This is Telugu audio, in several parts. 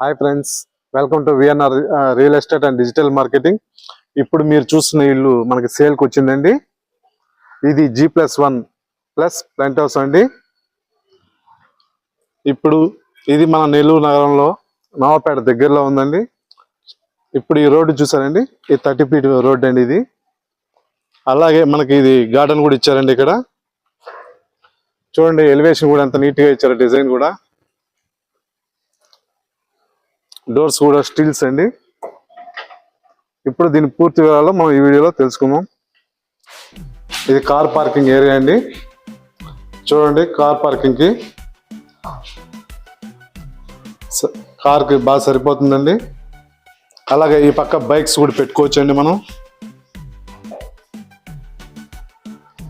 Hi friends, welcome to VNR real estate and digital marketing. ఇప్పుడు మీరు చూస్తున్న ఇల్లు మనకి సేల్కి వచ్చిందండి. ఇది G+1 ప్లస్ ప్లాంట్ హౌస్ అండి. ఇప్పుడు ఇది మన నెల్లూరు నగరంలో నవాపేట దగ్గరలో ఉందండి. ఇప్పుడు ఈ రోడ్డు చూసారండి, ఈ 30 feet రోడ్ అండి ఇది. అలాగే మనకి ఇది గార్డెన్ కూడా ఇచ్చారండి. ఇక్కడ చూడండి, ఎలివేషన్ కూడా ఎంత నీట్గా ఇచ్చారు, డిజైన్ కూడా. డోర్స్ కూడా స్టీల్స్ అండి. ఇప్పుడు దీని పూర్తి వివరాలు మనం ఈ వీడియోలో తెలుసుకుందాం. ఇది కార్ పార్కింగ్ ఏరియా అండి. చూడండి, కార్ పార్కింగ్ కి కార్కి బాగా సరిపోతుందండి. అలాగే ఈ పక్క బైక్స్ కూడా పెట్టుకోవచ్చు అండి మనం.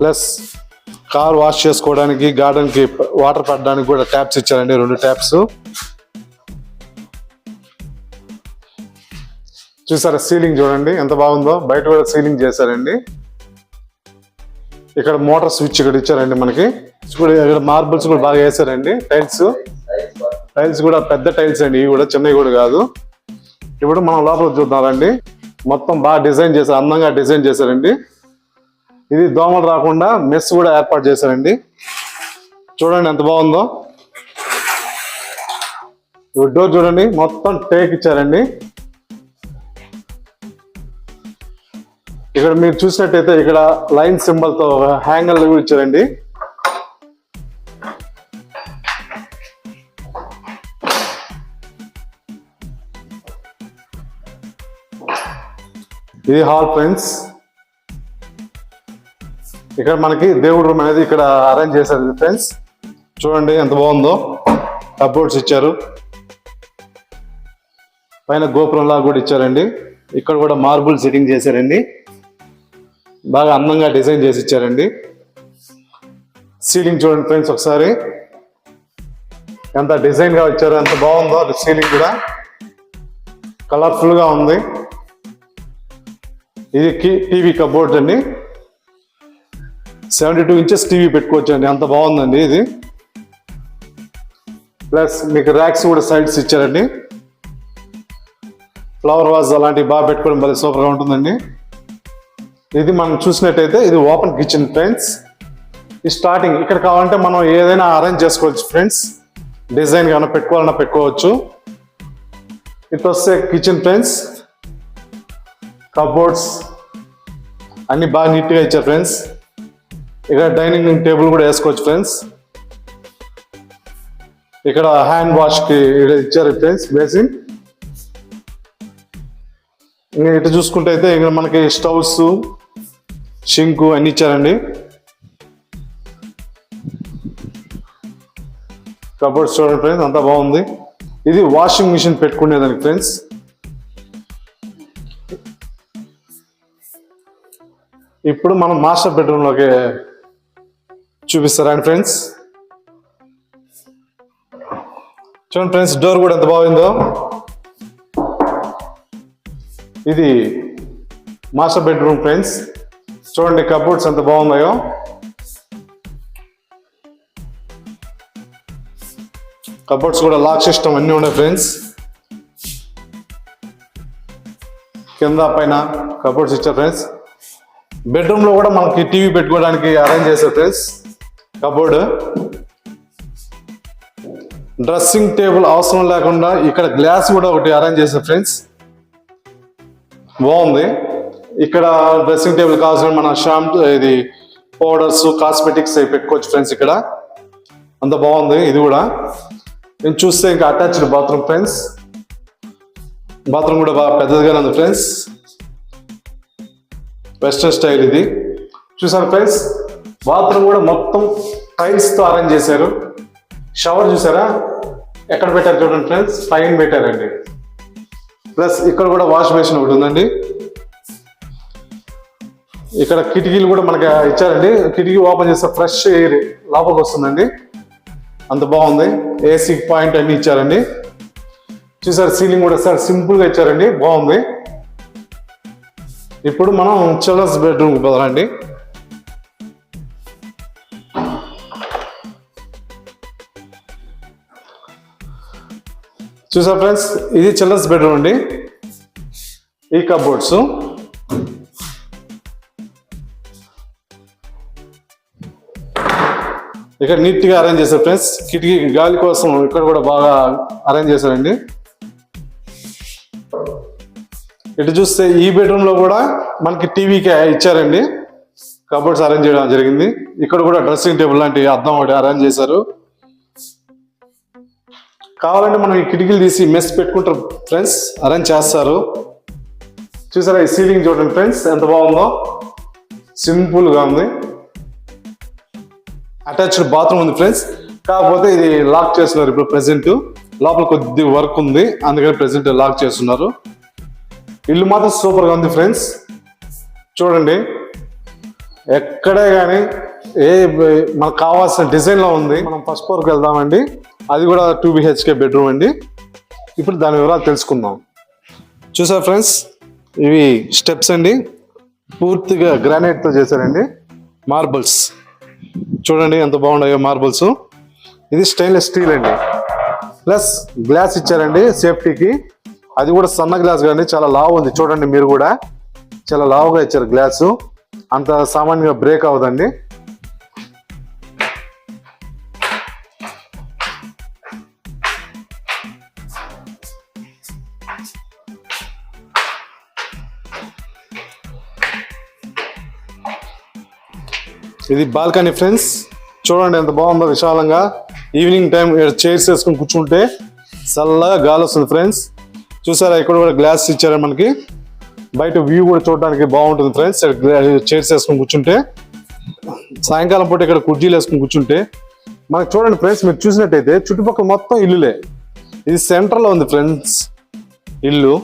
ప్లస్ కార్ వాష్ చేసుకోవడానికి, గార్డెన్ కి వాటర్ పడడానికి కూడా ట్యాప్స్ ఇచ్చారండి, 2 ట్యాప్స్. చూసారా, సీలింగ్ చూడండి ఎంత బాగుందో. బయట కూడా సీలింగ్ చేశారండి. ఇక్కడ మోటార్ స్విచ్ ఇక్కడ ఇచ్చారండి మనకి. ఇక్కడ మార్బుల్స్ కూడా బాగా వేసారండి. టైల్స్ కూడా పెద్ద టైల్స్ అండి, ఇవి కూడా చిన్నవి కూడా కాదు. ఇప్పుడు మనం లోపల చూద్దామండి. మొత్తం బాగా డిజైన్ చేశారు, అందంగా డిజైన్ చేశారండి. ఇది దోమలు రాకుండా మెస్ కూడా ఏర్పాటు చేశారండి. చూడండి ఎంత బాగుందో. డోర్ చూడండి, మొత్తం టేక్ ఇచ్చారండి. ఇక్కడ మీరు చూసినట్టయితే ఇక్కడ లైన్ సింబల్ తో హ్యాంగర్లు కూడా ఇచ్చారండి. ఇది హాల్ ఫ్రెండ్స్. ఇక్కడ మనకి దేవుడు రూమ్ అనేది ఇక్కడ అరేంజ్ చేశారు ఫ్రెండ్స్. చూడండి ఎంత బాగుందో. కప్బోర్డ్స్ ఇచ్చారు, పైన గోపురం లాగా కూడా ఇచ్చారండి. ఇక్కడ కూడా మార్బుల్ సెట్టింగ్ చేశారండి, బాగా అందంగా డిజైన్ చేసి ఇచ్చారండి. సీలింగ్ చూడండి ఫ్రెండ్స్ ఒకసారి, ఎంత డిజైన్ గా ఇచ్చారు, ఎంత బాగుందో. సీలింగ్ కూడా కలర్ఫుల్ గా ఉంది. ఇది టీవీ కప్బోర్డ్ అండి. 72 inches టీవీ పెట్టుకోవచ్చు అండి, అంత బాగుందండి ఇది. ప్లస్ మీకు ర్యాక్స్ కూడా సైడ్స్ ఇచ్చారండి. ఫ్లవర్ వాజ్ అలాంటివి బాగా పెట్టుకోవడం భలే సూపర్ గా ఉంటుందండి. ఇది మనం చూసినట్టయితే ఇది ఓపెన్ కిచెన్ ఫ్రెండ్స్. ఈ స్టార్టింగ్ ఇక్కడ కావాలంటే మనం ఏదైనా అరేంజ్ చేసుకోవచ్చు ఫ్రెండ్స్. డిజైన్ కానీ పెట్టుకోవాలన్నా పెట్టుకోవచ్చు. ఇటు వస్తే కిచెన్ ఫ్రెండ్స్. కబోర్డ్స్ అన్ని బాగా నీట్గా ఇచ్చారు ఫ్రెండ్స్. ఇక్కడ డైనింగ్ టేబుల్ కూడా వేసుకోవచ్చు ఫ్రెండ్స్. ఇక్కడ హ్యాండ్ వాష్ కి ఇచ్చారు ఫ్రెండ్స్ బేసిన్. ఇంకా ఇటు చూసుకుంటే అయితే ఇక్కడ మనకి స్టవ్స్, షింకు అన్ని ఇచ్చారండి. కబోర్డ్స్ చూడండి ఫ్రెండ్స్, అంతా బాగుంది. ఇది వాషింగ్ మిషన్ పెట్టుకునేదానికి ఫ్రెండ్స్. ఇప్పుడు మనం మాస్టర్ బెడ్రూమ్ లోకి చూపిస్తారా ఫ్రెండ్స్. చూడండి ఫ్రెండ్స్, డోర్ కూడా ఎంత బాగుందో. ఇది మాస్టర్ బెడ్రూమ్ ఫ్రెండ్స్. చూడండి కబోర్డ్స్ ఎంత బాగున్నాయో. కబోర్డ్స్ కూడా లాక్ సిస్టమ్ అన్ని ఉన్నాయి ఫ్రెండ్స్. కింద పైన కబోర్డ్స్ ఇచ్చారు ఫ్రెండ్స్. బెడ్రూమ్ లో కూడా మనకి టీవీ పెట్టుకోవడానికి అరేంజ్ చేశారు ఫ్రెండ్స్. కబోర్డ్, డ్రెస్సింగ్ టేబుల్ అవసరం లేకుండా ఇక్కడ గ్లాస్ కూడా ఒకటి అరేంజ్ చేశారు ఫ్రెండ్స్. బాగుంది. ఇక్కడ డ్రెస్సింగ్ టేబుల్ కావాల్సిన మన షాంపూ, ఇది పౌడర్స్, కాస్మెటిక్స్ అవి పెట్టుకోవచ్చు ఫ్రెండ్స్. ఇక్కడ అంత బాగుంది. ఇది కూడా నేను చూస్తే ఇంకా అటాచ్డ్ బాత్రూమ్ ఫ్రెండ్స్. బాత్రూమ్ కూడా బాగా పెద్దదిగానే ఉంది ఫ్రెండ్స్. వెస్టర్న్ స్టైల్ ఇది. చూసారు ఫ్రెండ్స్, బాత్రూమ్ కూడా మొత్తం టైల్స్ తో అరేంజ్ చేశారు. షవర్ చూసారా ఎక్కడ పెట్టారు చూడండి ఫ్రెండ్స్, పైన పెట్టారండి. ప్లస్ ఇక్కడ కూడా వాష్ బేసిన్ ఒకటి ఉందండి. ఇక్కడ కిటికీలు కూడా మనకి ఇచ్చారండి. కిటికీ ఓపెన్ చేస్తే ఫ్రెష్ ఎయిర్ లోపలికి వస్తుందండి, అంత బాగుంది. ఏసీ పాయింట్ అన్ని ఇచ్చారండి. చూసారు, సీలింగ్ కూడా సార్ సింపుల్ గా ఇచ్చారండి, బాగుంది. ఇప్పుడు మనం చిల్డ్రన్స్ బెడ్రూమ్ పోదామండి. చూసా ఫ్రెండ్స్, ఇది చిల్డ్రన్స్ బెడ్రూమ్ అండి. ఈ కబోర్డ్స్ ఇక్కడ నీట్ గా అరేంజ్ చేశారు ఫ్రెండ్స్. కిటికీ గాలి కోసం ఇక్కడ కూడా బాగా అరేంజ్ చేశారండి. ఇటు చూస్తే ఈ బెడ్రూమ్ లో కూడా మనకి టీవీకి ఇచ్చారండి. కబోర్డ్స్ అరేంజ్ చేయడం జరిగింది. ఇక్కడ కూడా డ్రెస్సింగ్ టేబుల్ లాంటి అద్దం ఒకటి అరేంజ్ చేశారు. కావాలంటే మనం ఈ కిటికీలు తీసి మెస్ పెట్టుకుంటారు ఫ్రెండ్స్, అరేంజ్ చేస్తారు. చూసారా ఈ సీలింగ్ చూడండి ఫ్రెండ్స్ ఎంత బాగుందో, సింపుల్ గా ఉంది. అటాచ్డ్ బాత్రూమ్ ఉంది ఫ్రెండ్స్, కాకపోతే ఇది లాక్ చేస్తున్నారు ఇప్పుడు ప్రెసెంట్. లోపల కొద్ది వర్క్ ఉంది, అందుకని ప్రెసెంట్ లాక్ చేస్తున్నారు. ఇల్లు మాత్రం సూపర్ గా ఉంది ఫ్రెండ్స్. చూడండి ఎక్కడే కానీ మనకు కావాల్సిన డిజైన్ లో ఉంది. మనం ఫస్ట్ ఫ్లోర్కి వెళ్దామండి. అది కూడా 2 BHK బెడ్రూమ్ అండి. ఇప్పుడు దాని వివరాలు తెలుసుకుందాం. చూసారు ఫ్రెండ్స్, ఇవి స్టెప్స్ అండి, పూర్తిగా గ్రానైట్ తో చేశారండి. మార్బుల్స్ చూడండి ఎంత బాగున్నాయో మార్బుల్స్. ఇది స్టెయిన్లెస్ స్టీల్ అండి, ప్లస్ గ్లాస్ ఇచ్చారండి సేఫ్టీకి. అది కూడా సన్న గ్లాస్ కానీ చాలా లావు ఉంది. చూడండి మీరు కూడా చాలా లావుగా ఇచ్చారు గ్లాసు, అంత సామాన్యంగా బ్రేక్ అవ్వదండి. ఇది బాల్కనీ ఫ్రెండ్స్, చూడండి ఎంత బాగుందో విశాలంగా. ఈవినింగ్ టైం చైర్స్ వేసుకుని కూర్చుంటే చల్లగా గాలి వస్తుంది ఫ్రెండ్స్. చూసారా ఇక్కడ కూడా గ్లాస్ ఇచ్చారు మనకి. బయట వ్యూ కూడా చూడడానికి బాగుంటుంది ఫ్రెండ్స్. చైర్స్ వేసుకుని కూర్చుంటే, సాయంకాలం పూట ఇక్కడ కుర్చీలు వేసుకుని కూర్చుంటే మనకి చూడండి ఫ్రెండ్స్, మీరు చూసినట్టయితే చుట్టుపక్కల మొత్తం ఇల్లులే. ఇది సెంటర్ లో ఉంది ఫ్రెండ్స్ ఇల్లు.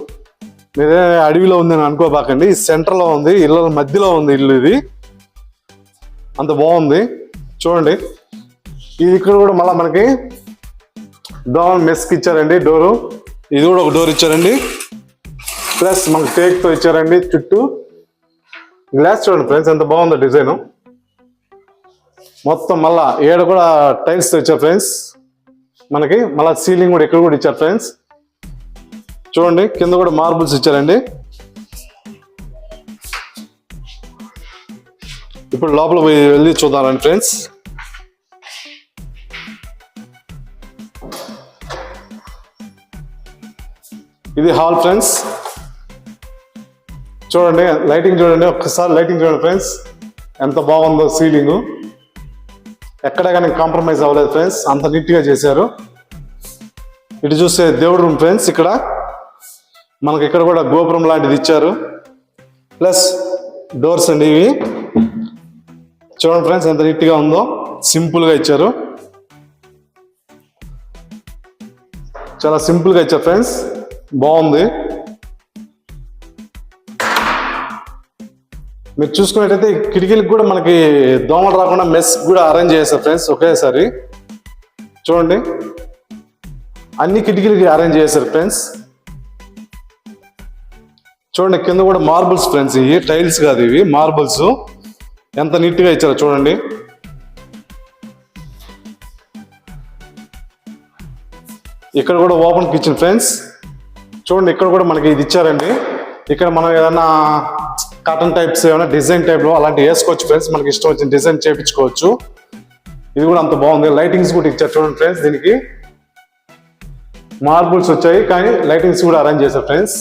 మీరే అడవిలో ఉందని అనుకోబాకండి, ఇది సెంటర్ లో ఉంది, ఇళ్ళ మధ్యలో ఉంది ఇల్లు. ఇది అంత బాగుంది చూడండి. ఇది ఇక్కడ కూడా మళ్ళీ మనకి డోర్ మెస్కి ఇచ్చారండి డోరు. ఇది కూడా ఒక డోర్ ఇచ్చారండి, ప్లస్ మనకి టేక్ తో ఇచ్చారండి. చుట్టూ గ్లాస్ చూడండి ఫ్రెండ్స్ ఎంత బాగుందో డిజైన్. మొత్తం మళ్ళా ఏడ కూడా టైల్స్ తో ఇచ్చారు ఫ్రెండ్స్ మనకి. మళ్ళీ సీలింగ్ కూడా ఇక్కడ కూడా ఇచ్చారు ఫ్రెండ్స్. చూడండి కింద కూడా మార్బుల్స్ ఇచ్చారండి. ఇప్పుడు లోపల పోయి వెళ్ళి చూద్దామండి ఫ్రెండ్స్. ఇది హాల్ ఫ్రెండ్స్. చూడండి లైటింగ్ చూడండి, ఒక్కసారి లైటింగ్ చూడండి ఫ్రెండ్స్ ఎంత బాగుందో. సీలింగ్ ఎక్కడ కానీ కాంప్రమైజ్ అవ్వలేదు ఫ్రెండ్స్, అంత నీట్ గా చేశారు. ఇటు చూస్తే దేవుడు రూమ్ ఫ్రెండ్స్. ఇక్కడ మనకి ఇక్కడ కూడా గోపురం లాంటిది ఇచ్చారు, ప్లస్ డోర్స్ అండి ఇవి. చూడండి ఫ్రెండ్స్ ఎంత నీట్ గా ఉందో, సింపుల్ గా ఇచ్చారు. చాలా సింపుల్ గా ఇచ్చారు ఫ్రెండ్స్, బాగుంది. మీరు చూసుకున్నట్టయితే కిటికీలకు కూడా మనకి దోమలు రాకుండా మెస్ కూడా అరేంజ్ చేశారు ఫ్రెండ్స్ ఒకేసారి. చూడండి అన్ని కిటికీలకి అరేంజ్ చేశారు ఫ్రెండ్స్. చూడండి కింద కూడా మార్బుల్స్ ఫ్రెండ్స్, ఇవి టైల్స్ కాదు ఇవి మార్బుల్స్. ఎంత నీట్ గా ఇచ్చారో చూడండి. ఇక్కడ కూడా ఓపెన్ కిచెన్ ఫ్రెండ్స్. చూడండి ఇక్కడ కూడా మనకి ఇది ఇచ్చారండి. ఇక్కడ మనం ఏదైనా కాటన్ టైప్స్ ఏమైనా డిజైన్ టైప్ లో అలాంటి వేసుకోవచ్చు ఫ్రెండ్స్, మనకి ఇష్టం వచ్చిన డిజైన్ చేయించుకోవచ్చు. ఇది కూడా అంత బాగుంది. లైటింగ్స్ కూడా ఇచ్చారు చూడండి ఫ్రెండ్స్. దీనికి మార్బుల్స్ వచ్చాయి కానీ లైటింగ్స్ కూడా అరేంజ్ చేశారు ఫ్రెండ్స్.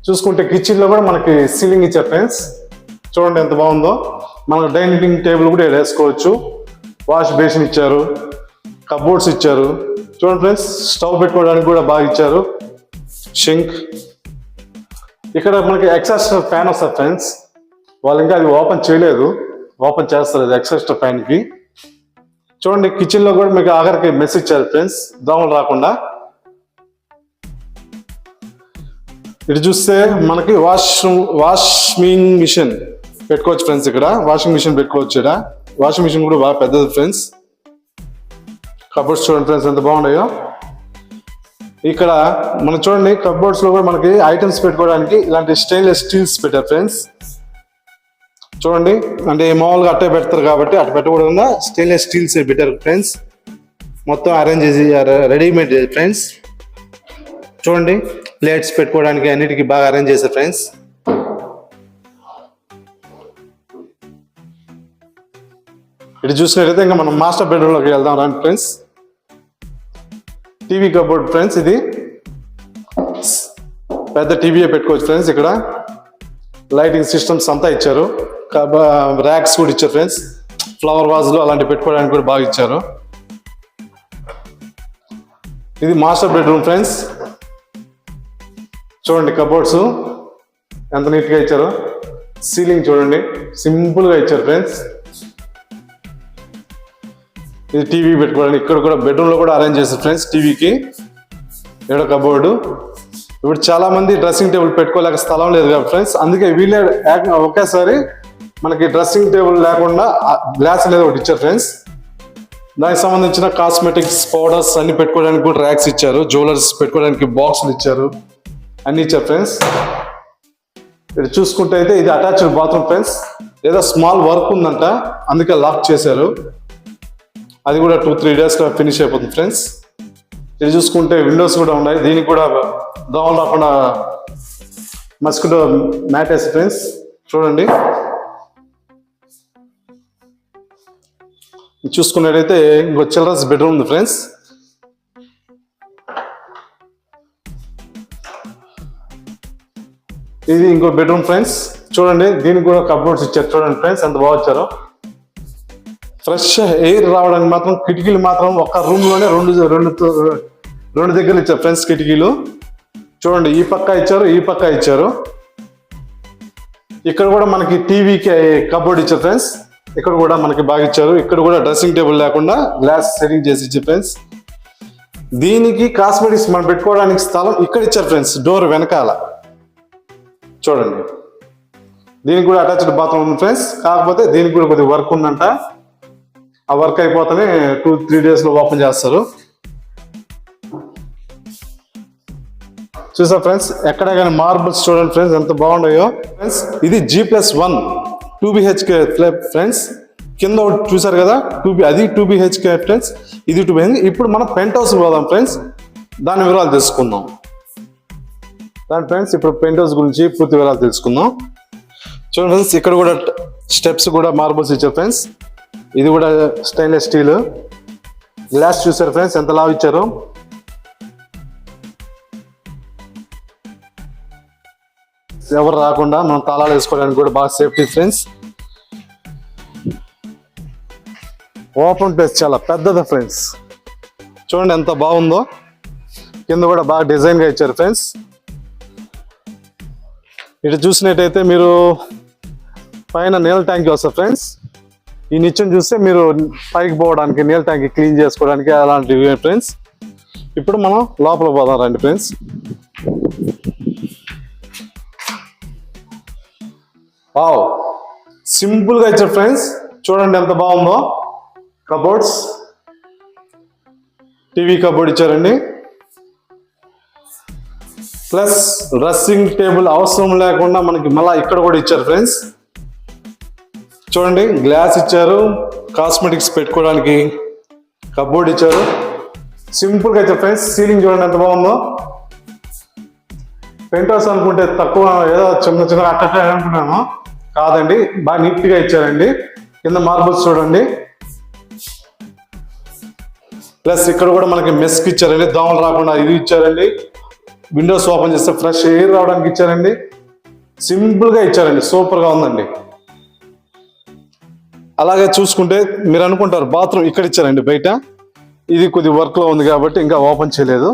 చూసుకుంటే కిచెన్ లో కూడా మనకి సీలింగ్ ఇచ్చారు ఫ్రెండ్స్. చూడండి ఎంత బాగుందో. మనకు డైనింగ్ టేబుల్ కూడా వేసుకోవచ్చు. వాష్ బేసిన్ ఇచ్చారు, కబోర్డ్స్ ఇచ్చారు. చూడండి ఫ్రెండ్స్ స్టవ్ పెట్టుకోవడానికి కూడా బాగా ఇచ్చారు. షింక్ ఇక్కడ మనకి ఎక్సాస్టర్ ఫ్యాన్ వస్తుంది ఫ్రెండ్స్. వాళ్ళు ఇంకా అది ఓపెన్ చేయలేదు, ఓపెన్ చేస్తారు అది ఎక్సాస్టర్ ఫ్యాన్ కి. చూడండి కిచెన్ లో కూడా మీకు ఆఖరికి మెస్ ఇచ్చారు ఫ్రెండ్స్, దోమలు రాకుండా. ఇటు చూస్తే మనకి వాషింగ్ మిషన్ పెట్టుకోవచ్చు ఫ్రెండ్స్. ఇక్కడ వాషింగ్ మిషన్ పెట్టుకోవచ్చు. ఇక్కడ వాషింగ్ మిషన్ కూడా బాగా పెద్దది ఫ్రెండ్స్. కబోర్డ్స్ చూడండి ఫ్రెండ్స్ ఎంత బాగున్నాయో. ఇక్కడ మనం చూడండి కబోర్డ్స్ లో కూడా మనకి ఐటమ్స్ పెట్టుకోవడానికి ఇలాంటి స్టెయిన్లెస్ స్టీల్స్ పెట్టారు ఫ్రెండ్స్. చూడండి అంటే మామూలుగా అట్టే పెడతారు కాబట్టి అట్ట పెట్టకూడదు, స్టెయిన్లెస్ స్టీల్స్ పెట్టారు ఫ్రెండ్స్. మొత్తం అరేంజ్ చేసి రెడీమేడ్ ఫ్రెండ్స్. చూడండి ప్లేట్స్ పెట్టుకోవడానికి అన్నిటికీ బాగా అరేంజ్ చేశారు ఫ్రెండ్స్. ఇటు చూసినట్టయితే ఇంకా మనం మాస్టర్ బెడ్రూమ్ లోకి వెళ్దాం రండి ఫ్రెండ్స్. టీవీ కబోర్డ్ ఫ్రెండ్స్, ఇది పెద్ద టీవీయే పెట్టుకోవచ్చు ఫ్రెండ్స్. ఇక్కడ లైటింగ్ సిస్టమ్స్ అంతా ఇచ్చారు, ర్యాక్స్ కూడా ఇచ్చారు ఫ్రెండ్స్. ఫ్లవర్ వాజ్లు అలాంటివి పెట్టుకోవడానికి కూడా బాగా ఇచ్చారు. ఇది మాస్టర్ బెడ్రూమ్ ఫ్రెండ్స్. చూడండి కబోర్డ్స్ ఎంత నీట్గా ఇచ్చారు. సీలింగ్ చూడండి సింపుల్గా ఇచ్చారు ఫ్రెండ్స్. ఇది టీవీ పెట్టుకోవడానికి ఇక్కడ కూడా బెడ్రూమ్లో కూడా అరేంజ్ చేశారు ఫ్రెండ్స్ టీవీకి. ఇక్కడ కబోర్డు. ఇప్పుడు చాలా మంది డ్రెస్సింగ్ టేబుల్ పెట్టుకోలేక స్థలం లేదు కదా ఫ్రెండ్స్, అందుకే వీళ్ళే ఒకేసారి మనకి డ్రెస్సింగ్ టేబుల్ లేకుండా గ్లాస్ అనేది ఒకటి ఇచ్చారు ఫ్రెండ్స్. దానికి సంబంధించిన కాస్మెటిక్స్ పౌడర్స్ అన్ని పెట్టుకోవడానికి కూడా ర్యాక్స్ ఇచ్చారు. జ్యువెలర్స్ పెట్టుకోవడానికి బాక్సులు ఇచ్చారు, అన్ని ఇచ్చారు ఫ్రెండ్స్. ఇక్కడ చూసుకుంటే అయితే ఇది అటాచ్డ్ బాత్రూమ్ ఫ్రెండ్స్. ఏదో స్మాల్ వర్క్ ఉందంట, అందుకే లాక్ చేశారు. అది కూడా 2-3 డేస్లో ఫినిష్ అయిపోతుంది ఫ్రెండ్స్. ఇది చూసుకుంటే విండోస్ కూడా ఉన్నాయి, దీనికి కూడా దోమలు రాకుండా మస్కిటో మ్యాట్ వేసి ఫ్రెండ్స్. చూడండి చూసుకున్నట్టయితే ఇంకో చిల్డ్రన్స్ బెడ్రూమ్ ఉంది ఫ్రెండ్స్. ఇది ఇంకో బెడ్రూమ్ ఫ్రెండ్స్. చూడండి దీనికి కూడా కబోర్డ్స్ ఇచ్చారు. చూడండి ఫ్రెండ్స్ ఎంత బాగా వచ్చారో. ఫ్రెష్ ఎయిర్ రావడానికి మాత్రం కిటికీలు మాత్రం ఒక రూమ్ లోనే రెండు దగ్గర ఇచ్చారు ఫ్రెండ్స్ కిటికీలు. చూడండి ఈ పక్క ఇచ్చారు, ఈ పక్క ఇచ్చారు. ఇక్కడ కూడా మనకి టీవీకి కబోర్డ్ ఇచ్చారు ఫ్రెండ్స్. ఇక్కడ కూడా మనకి బాగా ఇచ్చారు. ఇక్కడ కూడా డ్రెస్సింగ్ టేబుల్ లేకుండా గ్లాస్ సెట్టింగ్ చేసి ఇచ్చారు ఫ్రెండ్స్. దీనికి కాస్మెటిక్స్ మనం పెట్టుకోవడానికి స్థలం ఇక్కడ ఇచ్చారు ఫ్రెండ్స్, డోర్ వెనకాల. చూడండి దీనికి కూడా అటాచ్డ్ బాత్రూమ్ ఉంది ఫ్రెండ్స్. కాకపోతే దీనికి కూడా కొద్దిగా వర్క్ ఉందంట, ఆ వర్క్ అయిపోతేనే 2-3 డేస్లో ఓపెన్ చేస్తారు. చూసా ఫ్రెండ్స్ ఎక్కడ కానీ మార్బుల్స్ చూడండి ఫ్రెండ్స్ ఎంత బాగున్నాయో ఫ్రెండ్స్. ఇది G+1 2 BHK ఫ్రెండ్స్. కింద ఒకటి చూసారు కదా అది 2 BHK ఫ్రెండ్స్, ఇది 2 BHK. ఇప్పుడు మనం పెంట్ హౌస్ పోదాం ఫ్రెండ్స్, దాని వివరాలు తెలుసుకుందాం. ఫ్రెండ్స్ ఇప్పుడు పెంట్ హౌస్ గురించి పూర్తి వివరాలు తెలుసుకుందాం. చూడండి ఫ్రెండ్స్ ఇక్కడ కూడా స్టెప్స్ కూడా మార్బుల్స్ ఇచ్చారు ఫ్రెండ్స్. ఇది కూడా స్టెయిన్లెస్ స్టీల్. గ్లాస్ చూసారు ఫ్రెండ్స్ ఎంత లావు ఇచ్చారు. ఎవరు రాకుండా మనం తాళాలు వేసుకోవడానికి కూడా బాగా సేఫ్టీ ఫ్రెండ్స్. ఓపెన్ ప్లేస్ చాలా పెద్దది ఫ్రెండ్స్. చూడండి ఎంత బాగుందో. కింద కూడా బాగా డిజైన్ గా ఇచ్చారు ఫ్రెండ్స్. ఇటు చూసినట్టయితే మీరు పైన నీళ్ళ ట్యాంక్ వస్తారు ఫ్రెండ్స్. ఈ నిత్యం చూస్తే మీరు పైకి పోవడానికి నీళ్ళ ట్యాంక్ క్లీన్ చేసుకోవడానికి అలాంటివి ఫ్రెండ్స్. ఇప్పుడు మనం లోపల పోదాం రండి ఫ్రెండ్స్. వావ్ సింపుల్ గా ఇచ్చారు ఫ్రెండ్స్. చూడండి ఎంత బాగుందో. కబోర్డ్స్ టీవీ కబోర్డ్ ఇచ్చారండి. ప్లస్ డ్రెస్సింగ్ టేబుల్ అవసరం లేకుండా మనకి మళ్ళీ ఇక్కడ కూడా ఇచ్చారు ఫ్రెండ్స్. చూడండి గ్లాస్ ఇచ్చారు, కాస్మెటిక్స్ పెట్టుకోవడానికి కబోర్డ్ ఇచ్చారు. సింపుల్ గా ఇచ్చారు ఫ్రెండ్స్. సీలింగ్ చూడండి ఎంత బాగుందో. పెంట్ హౌస్ అనుకుంటే తక్కువ ఏదో చిన్న అట్ట అనుకున్నాను, కాదండి బాగా నీట్ గా ఇచ్చారండి. కింద మార్బుల్స్ చూడండి. ప్లస్ ఇక్కడ కూడా మనకి మెస్క్ ఇచ్చారండి, దోమలు రాకుండా ఇది ఇచ్చారండి. విండోస్ ఓపెన్ చేస్తే ఫ్రెష్ ఎయిర్ రావడానికి ఇచ్చారండి. సింపుల్ గా ఇచ్చారండి, సూపర్ గా ఉందండి. అలాగే చూసుకుంటే మీరు అనుకుంటారు బాత్రూమ్ ఇక్కడ ఇచ్చారండి బయట. ఇది కొద్ది వర్క్ లో ఉంది కాబట్టి ఇంకా ఓపెన్ చేయలేదు.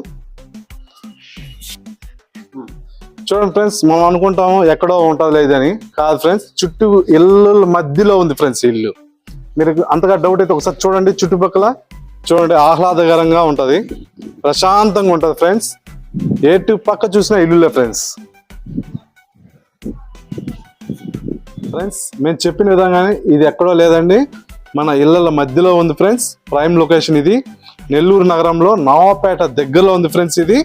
చూడండి ఫ్రెండ్స్ మనం అనుకుంటాము ఎక్కడో ఉంటుంది లేదని, కాదు ఫ్రెండ్స్ చుట్టూ ఇళ్ళ మధ్యలో ఉంది ఫ్రెండ్స్ ఇల్లు. మీరు అంతగా డౌట్ అయితే ఒకసారి చూడండి చుట్టుపక్కల. చూడండి ఆహ్లాదకరంగా ఉంటది, ప్రశాంతంగా ఉంటది ఫ్రెండ్స్. ఎటు పక్క చూసినా ఇల్లులే ఫ్రెండ్స్. మేము చెప్పిన విధంగానే ఇది ఎక్కడో లేదండి, మన ఇళ్ళ మధ్యలో ఉంది ఫ్రెండ్స్. ప్రైమ్ లొకేషన్ ఇది. నెల్లూరు నగరంలో నవాపేట దగ్గరలో ఉంది ఫ్రెండ్స్. ఇది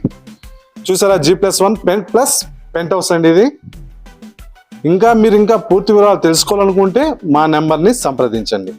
చూసారా G+1 పెంట్ హౌస్ అండి ఇది. మీరు ఇంకా పూర్తి వివరాలు తెలుసుకోవాలనుకుంటే మా నెంబర్ని సంప్రదించండి.